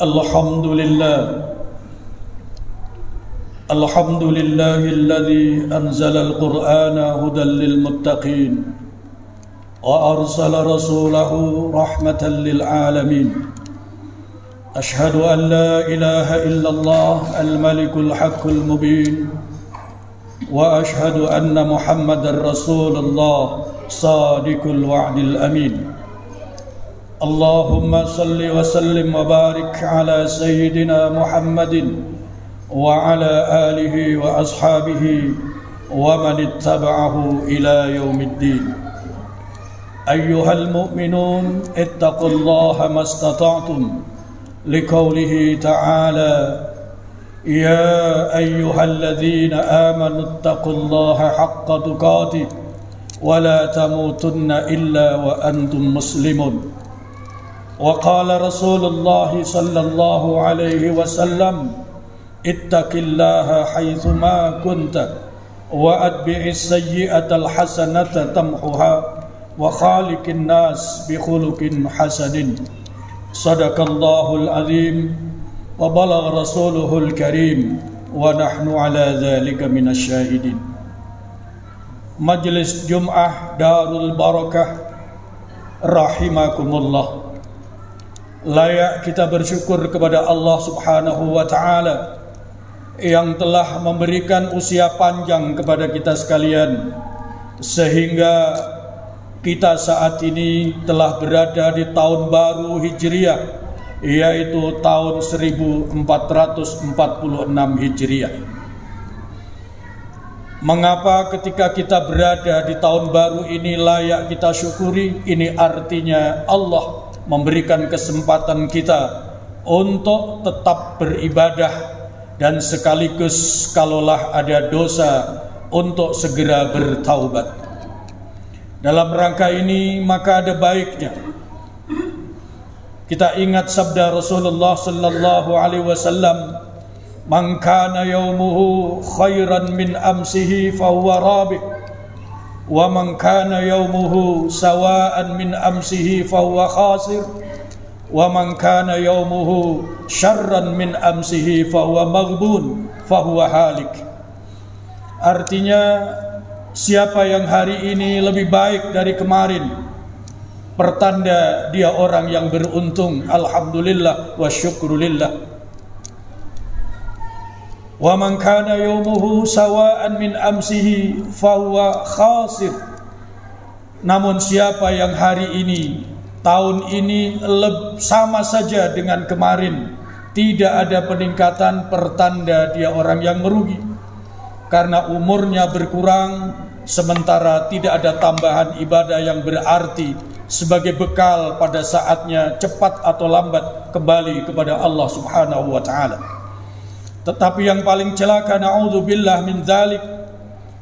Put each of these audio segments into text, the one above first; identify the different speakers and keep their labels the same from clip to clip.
Speaker 1: Alhamdulillah Alhamdulillahilladzi anzala al-Qur'ana hudan lil muttaqin wa arsala rasulahu rahmatan lil alamin. Ashhadu an la ilaha illallah al-malikul haqqul mubin wa ashhadu anna Muhammadar Rasulullah sadiqul wa'dil amin. Allahumma salli wa sallim wa barik ala sayyidina Muhammadin wa ala alihi wa ashabihi wa man ittaba'ahu ila yaumiddin. Ayyuhal mu'minun ittaqullaha mastata'tum liqaulihi ta'ala ya ayyuhalladzina amanu ittaqullaha haqqa tuqatih wa la tamutunna illa wa antum muslimun. Wa qala Rasulullah sallallahu alaihi wasallam ittaqillaha haitsuma kunta wa atbi'is sayyi'atal hasanata tamhuha wa khaliqin nas bi khuluqin hasanin. Sadaqallahul azim wa balagha rasuluhul karim wa nahnu ala dzalika minasyahidin. Majelis Jum'ah Darul Barakah rahimakumullah. Layak kita bersyukur kepada Allah Subhanahu wa ta'ala yang telah memberikan usia panjang kepada kita sekalian, sehingga kita saat ini telah berada di tahun baru Hijriah, yaitu tahun 1446 Hijriah. Mengapa ketika kita berada di tahun baru ini layak kita syukuri? Ini artinya Allah memberikan kesempatan kita untuk tetap beribadah dan sekaligus kalaulah ada dosa untuk segera bertaubat. Dalam rangka ini maka ada baiknya kita ingat sabda Rasulullah sallallahu alaihi wasallam, "Man kana yaumuhu khairan min amsihi fa huwa rabih. Wa man kana yaumuhu sawa'an min amsihi fa huwa khasir. Wa man kana yaumuhu syarran min amsihi fa huwa maghbun fa huwa halik." Artinya, siapa yang hari ini lebih baik dari kemarin, pertanda dia orang yang beruntung. Alhamdulillah wa syukrulillah. Wa man kana yaumuhu sawa'an min amsihi fahuwa khasir. Namun siapa yang hari ini, tahun ini sama saja dengan kemarin, tidak ada peningkatan, pertanda dia orang yang merugi. Karena umurnya berkurang, sementara tidak ada tambahan ibadah yang berarti sebagai bekal pada saatnya cepat atau lambat kembali kepada Allah Subhanahu wa ta'ala. Tetapi yang paling celaka, na'udzubillah min dzalik,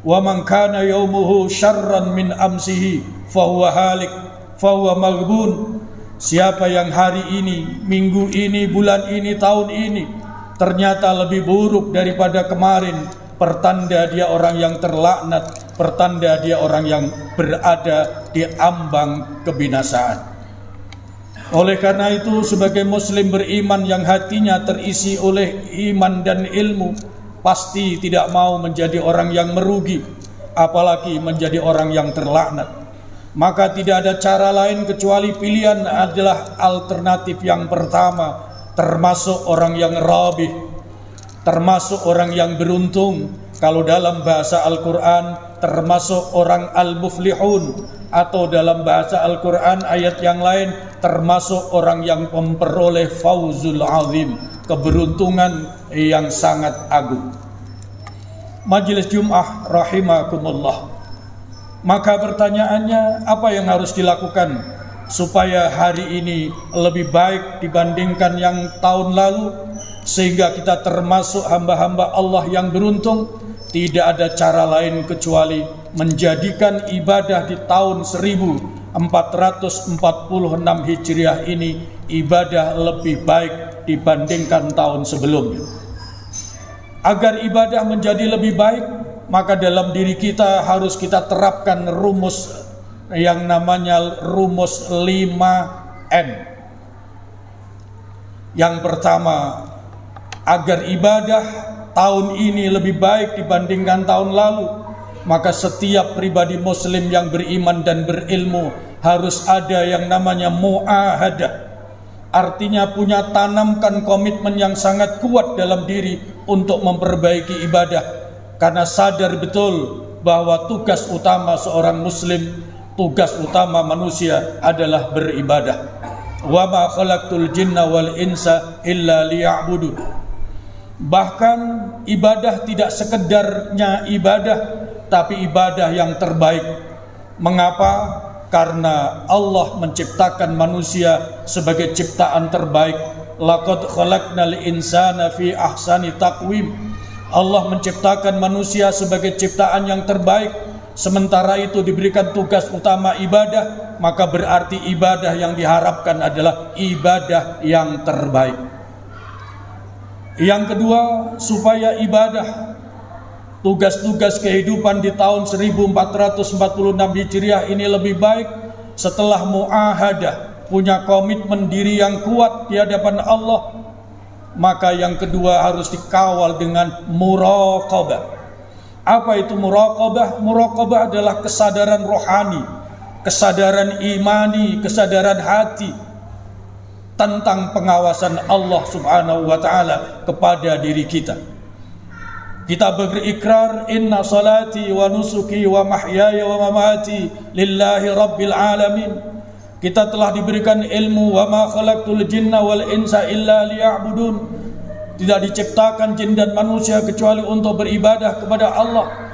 Speaker 1: wa man kana yaumuhu syarran min amsihi fa huwa halik fa huwa maghbun. Siapa yang hari ini, minggu ini, bulan ini, tahun ini ternyata lebih buruk daripada kemarin, pertanda dia orang yang terlaknat, pertanda dia orang yang berada di ambang kebinasaan. Oleh karena itu, sebagai muslim beriman yang hatinya terisi oleh iman dan ilmu, pasti tidak mau menjadi orang yang merugi, apalagi menjadi orang yang terlaknat. Maka tidak ada cara lain kecuali pilihan adalah alternatif yang pertama, termasuk orang yang rabih, termasuk orang yang beruntung. Kalau dalam bahasa Al-Quran, termasuk orang al-muflihun, atau dalam bahasa Al-Quran ayat yang lain, termasuk orang yang memperoleh fauzul azim, keberuntungan yang sangat agung. Majelis Jum'ah rahimakumullah. Maka pertanyaannya, apa yang harus dilakukan supaya hari ini lebih baik dibandingkan yang tahun lalu, sehingga kita termasuk hamba-hamba Allah yang beruntung? Tidak ada cara lain kecuali menjadikan ibadah di tahun 1446 Hijriah ini ibadah lebih baik dibandingkan tahun sebelumnya. Agar ibadah menjadi lebih baik, maka dalam diri kita harus kita terapkan rumus yang namanya rumus 5M. Yang pertama, agar ibadah tahun ini lebih baik dibandingkan tahun lalu, maka setiap pribadi muslim yang beriman dan berilmu harus ada yang namanya mu'ahadah. Artinya punya tanamkan komitmen yang sangat kuat dalam diri untuk memperbaiki ibadah, karena sadar betul bahwa tugas utama seorang muslim, tugas utama manusia adalah beribadah. Wa ma khalaqtul jinna wal insa illa liya'budun. Bahkan ibadah tidak sekedarnya ibadah, tapi ibadah yang terbaik. Mengapa? Karena Allah menciptakan manusia sebagai ciptaan terbaik. Laqad khalaqnal insana fi ahsani taqwim. Allah menciptakan manusia sebagai ciptaan yang terbaik, sementara itu diberikan tugas utama ibadah, maka berarti ibadah yang diharapkan adalah ibadah yang terbaik. Yang kedua, supaya ibadah, tugas-tugas kehidupan di tahun 1446 Hijriah ini lebih baik setelah mu'ahadah, punya komitmen diri yang kuat di hadapan Allah, maka yang kedua harus dikawal dengan muraqabah. Apa itu muraqabah? Muraqabah adalah kesadaran rohani, kesadaran imani, kesadaran hati tentang pengawasan Allah Subhanahu wa taala kepada diri kita. Kita berikrar, inna salati wa nusuki wa mahyaya wa mamati lillahi rabbil alamin. Kita telah diberikan ilmu, wa ma khalaqtul jinna wal insa illa liya'budun. Tidak diciptakan jin dan manusia kecuali untuk beribadah kepada Allah.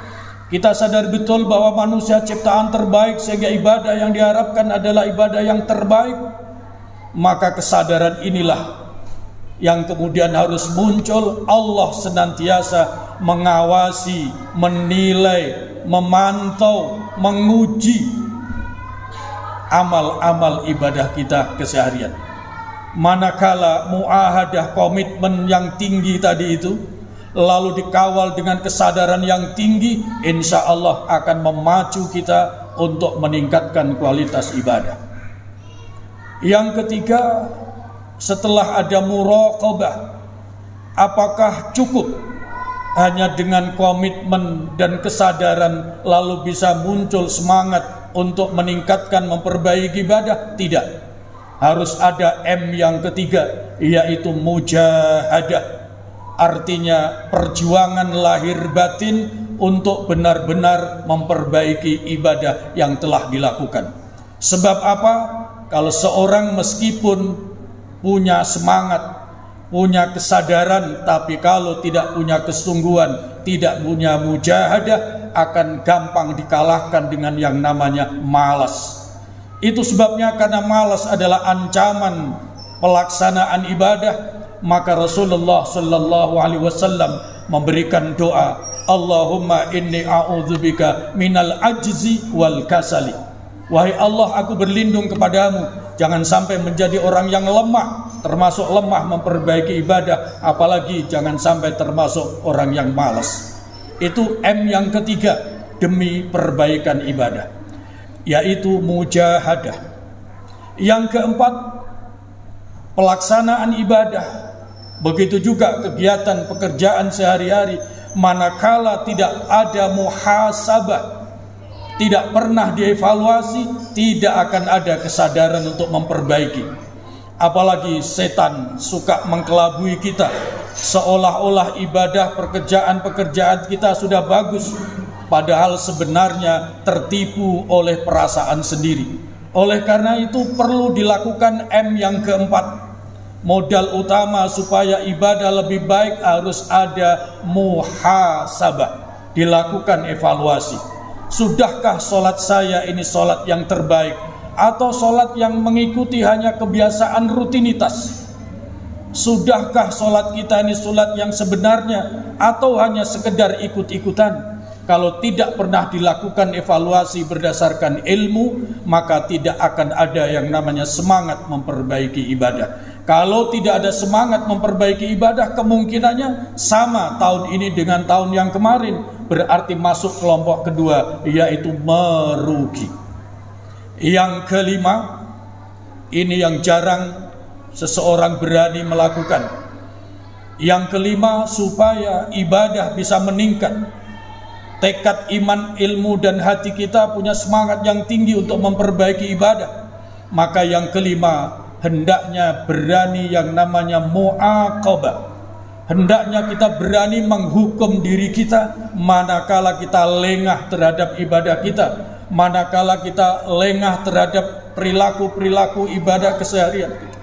Speaker 1: Kita sadar betul bahwa manusia ciptaan terbaik, sehingga ibadah yang diharapkan adalah ibadah yang terbaik. Maka kesadaran inilah yang kemudian harus muncul. Allah senantiasa mengawasi, menilai, memantau, menguji amal-amal ibadah kita keseharian. Manakala mu'ahadah, komitmen yang tinggi tadi itu, lalu dikawal dengan kesadaran yang tinggi, insya Allah akan memacu kita untuk meningkatkan kualitas ibadah. Yang ketiga, setelah ada muraqabah, apakah cukup hanya dengan komitmen dan kesadaran lalu bisa muncul semangat untuk meningkatkan, memperbaiki ibadah? Tidak. Harus ada M yang ketiga, yaitu mujahadah. Artinya perjuangan lahir batin untuk benar-benar memperbaiki ibadah yang telah dilakukan. Sebab apa? Kalau seorang meskipun punya semangat, punya kesadaran, tapi kalau tidak punya kesungguhan, tidak punya mujahadah, akan gampang dikalahkan dengan yang namanya malas. Itu sebabnya, karena malas adalah ancaman pelaksanaan ibadah, maka Rasulullah sallallahu alaihi wasallam memberikan doa, Allahumma inni a'udzubika minal ajzi wal kasali. Wahai Allah, aku berlindung kepadamu, jangan sampai menjadi orang yang lemah, termasuk lemah memperbaiki ibadah, apalagi jangan sampai termasuk orang yang malas. Itu M yang ketiga demi perbaikan ibadah, yaitu mujahadah. Yang keempat, pelaksanaan ibadah. Begitu juga kegiatan pekerjaan sehari-hari. Manakala tidak ada muhasabah, tidak pernah dievaluasi, tidak akan ada kesadaran untuk memperbaiki. Apalagi setan suka mengkelabui kita, seolah-olah ibadah, pekerjaan kita sudah bagus, padahal sebenarnya tertipu oleh perasaan sendiri. Oleh karena itu perlu dilakukan M yang keempat. Modal utama supaya ibadah lebih baik harus ada muhasabah, dilakukan evaluasi. Sudahkah sholat saya ini sholat yang terbaik, atau sholat yang mengikuti hanya kebiasaan rutinitas? Sudahkah sholat kita ini sholat yang sebenarnya, atau hanya sekedar ikut-ikutan? Kalau tidak pernah dilakukan evaluasi berdasarkan ilmu, maka tidak akan ada yang namanya semangat memperbaiki ibadah. Kalau tidak ada semangat memperbaiki ibadah, kemungkinannya sama tahun ini dengan tahun yang kemarin, berarti masuk kelompok kedua, yaitu merugi. Yang kelima, ini yang jarang seseorang berani melakukan. Yang kelima, supaya ibadah bisa meningkat. Tekad iman, ilmu dan hati kita punya semangat yang tinggi untuk memperbaiki ibadah. Maka yang kelima, hendaknya berani yang namanya mu'aqabah. Hendaknya kita berani menghukum diri kita manakala kita lengah terhadap ibadah kita, manakala kita lengah terhadap perilaku-perilaku ibadah keseharian kita.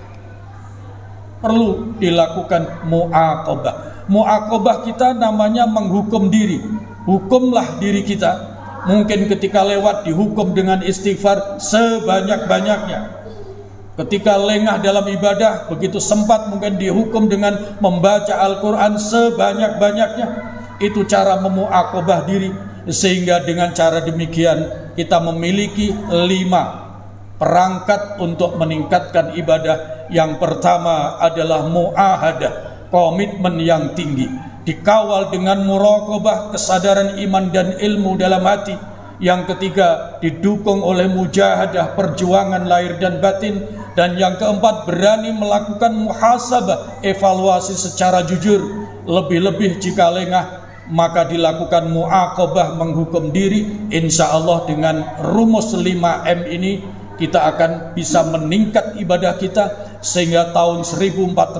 Speaker 1: Perlu dilakukan mu'aqabah. Mu'aqabah kita namanya menghukum diri. Hukumlah diri kita. Mungkin ketika lewat dihukum dengan istighfar sebanyak-banyaknya. Ketika lengah dalam ibadah, begitu sempat mungkin dihukum dengan membaca Al-Quran sebanyak-banyaknya. Itu cara memu'aqabah diri. Sehingga dengan cara demikian kita memiliki 5 perangkat untuk meningkatkan ibadah. Yang pertama adalah mu'ahadah, komitmen yang tinggi, dikawal dengan muraqabah, kesadaran iman dan ilmu dalam hati. Yang ketiga, didukung oleh mujahadah, perjuangan lahir dan batin. Dan yang keempat, berani melakukan muhasabah, evaluasi secara jujur. Lebih-lebih jika lengah, maka dilakukan mu'aqabah, menghukum diri. Insya Allah dengan rumus 5M ini kita akan bisa meningkat ibadah kita, sehingga tahun 1446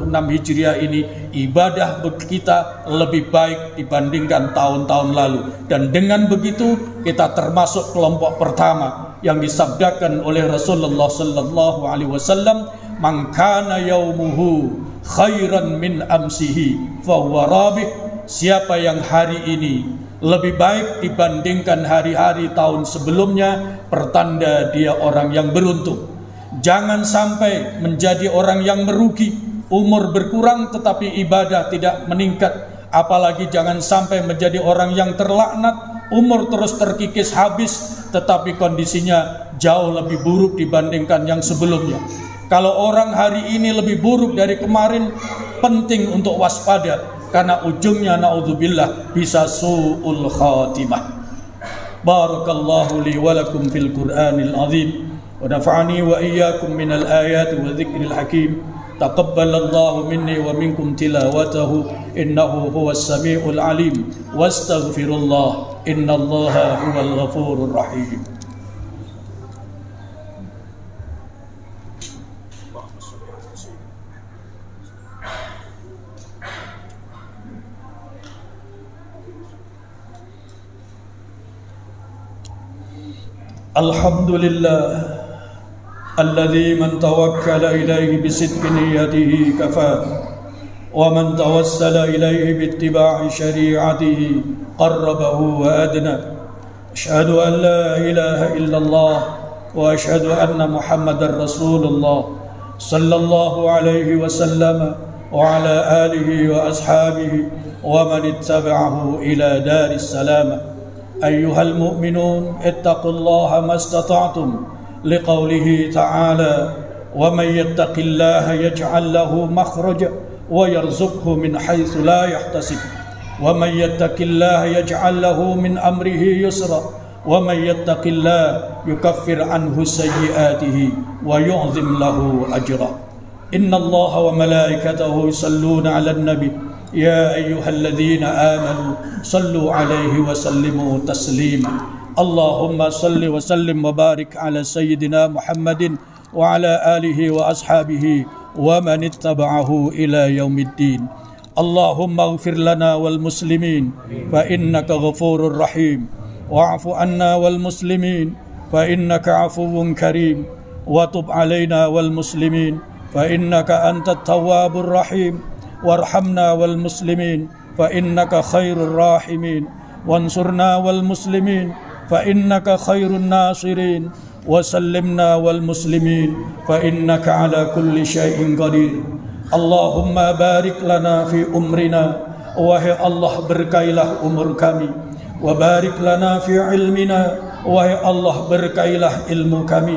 Speaker 1: Hijriah ini ibadah kita lebih baik dibandingkan tahun-tahun lalu. Dan dengan begitu kita termasuk kelompok pertama yang disabdakan oleh Rasulullah sallallahu alaihi wasallam, "Man kana yaumuhu khairan min amsihi fa huwa rabih." Siapa yang hari ini lebih baik dibandingkan hari-hari tahun sebelumnya, pertanda dia orang yang beruntung. Jangan sampai menjadi orang yang merugi. Umur berkurang tetapi ibadah tidak meningkat. Apalagi jangan sampai menjadi orang yang terlaknat. Umur terus terkikis habis tetapi kondisinya jauh lebih buruk dibandingkan yang sebelumnya. Kalau orang hari ini lebih buruk dari kemarin, penting untuk waspada, karena ujungnya naudzubillah bisa su'ul khatimah. Barakallahu li wa lakum fil Qur'anil azim wa nafa'ani wa iyyakum minal ayati wa dzikril hakim. Taqabbalallahu minni wa minkum tilawatahu innahu huwas samiul alim. Wastaghfirullah innallaha huwal ghafurur rahim. Alhamdulillah alladzi man tawakkala ilaihi bisidqi niyyatihi kafaa wa man tawassala ilaihi biittiba'i syari'atihi qarrabahu wa adna. Asyhadu an la ilaha illallah wa asyhadu anna Muhammadar Rasulullah sallallahu alaihi wasallam wa ala alihi wa ashabihi wa man ittaba'ahu ila daris salam. أيها المؤمنون اتقوا الله ما استطعتم لقوله تعالى ومن يتق الله يجعل له مخرجا ويرزقه من حيث لا يحتسب ومن يتق الله يجعل له من أمره يسرا ومن يتق الله يكفر عنه سيئاته ويعظم له أجرا إن الله وملائكته يصلون على النبي يا أيها الذين آمنوا صلوا عليه وسلموا تسليما اللهم صل وسلم وبارك على سيدنا محمد وعلى آله وأصحابه ومن اتبعه إلى يوم الدين اللهم اغفر لنا والمسلمين فإنك غفور رحيم واعف عنا والمسلمين فإنك عفو كريم وتب علينا والمسلمين فإنك أنت التواب الرحيم وارحمنا والمسلمين فإنك خير الراحمين وانصرنا والمسلمين فإنك خير الناصرين وسلمنا والمسلمين فإنك على كل شيء قدير اللهم بارك لنا في أمرنا wahai Allah berkailah umur kami wa barik lana fi ilmina wahai Allah berkailah ilmu kami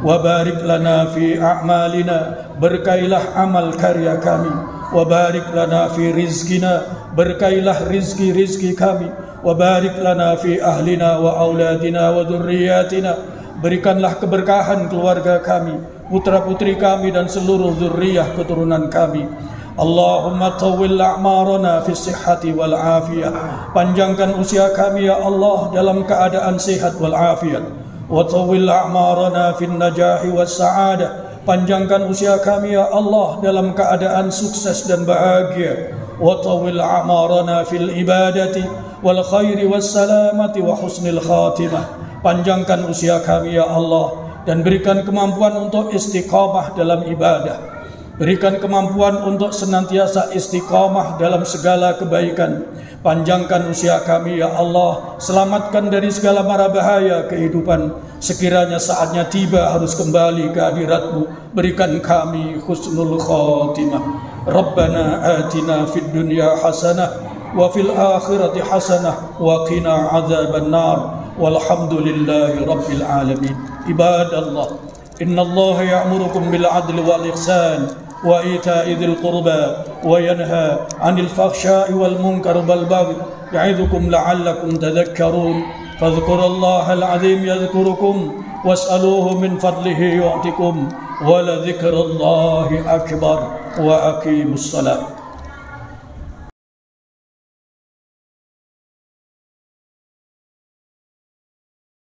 Speaker 1: wa barik lana fi a'malina berkailah amal karya kami wa barik lana fi rizqina berkailah rizki kami wa barik lana fi ahlina wa auladina wa dzurriyyatina berikanlah keberkahan keluarga kami putra-putri kami dan seluruh zurriyah keturunan kami. Allahumma tawwil a'marana fi sihhati wal afiyah. Panjangkan usia kami ya Allah dalam keadaan sehat wal afiat. Wa tawwil a'marana fin najahi was sa'adah. Panjangkan usia kami ya Allah dalam keadaan sukses dan bahagia. Wa tawwil a'marana fil ibadati wal khairi was salamati wa husnil khatimah. Panjangkan usia kami ya Allah dan berikan kemampuan untuk istiqamah dalam ibadah. Berikan kemampuan untuk senantiasa istiqamah dalam segala kebaikan. Panjangkan usia kami ya Allah. Selamatkan dari segala mara bahaya kehidupan. Sekiranya saatnya tiba harus kembali ke hadirat-Mu, berikan kami husnul khatimah. Rabbana atina fid dunya hasanah wa fil akhirati hasanah wa qina adzaban nar. Walhamdulillahi rabbil alamin. Ibadallah, innallaha ya'murukum bil adli wal ihsan وإيتاء ذي القربى وينهى عن الفحشاء والمنكر والبغي يعظكم لعلكم تذكرون فاذكروا الله العظيم يذكركم واسألوه من فضله يعطكم ولذكر الله أكبر وأقيموا الصلاة.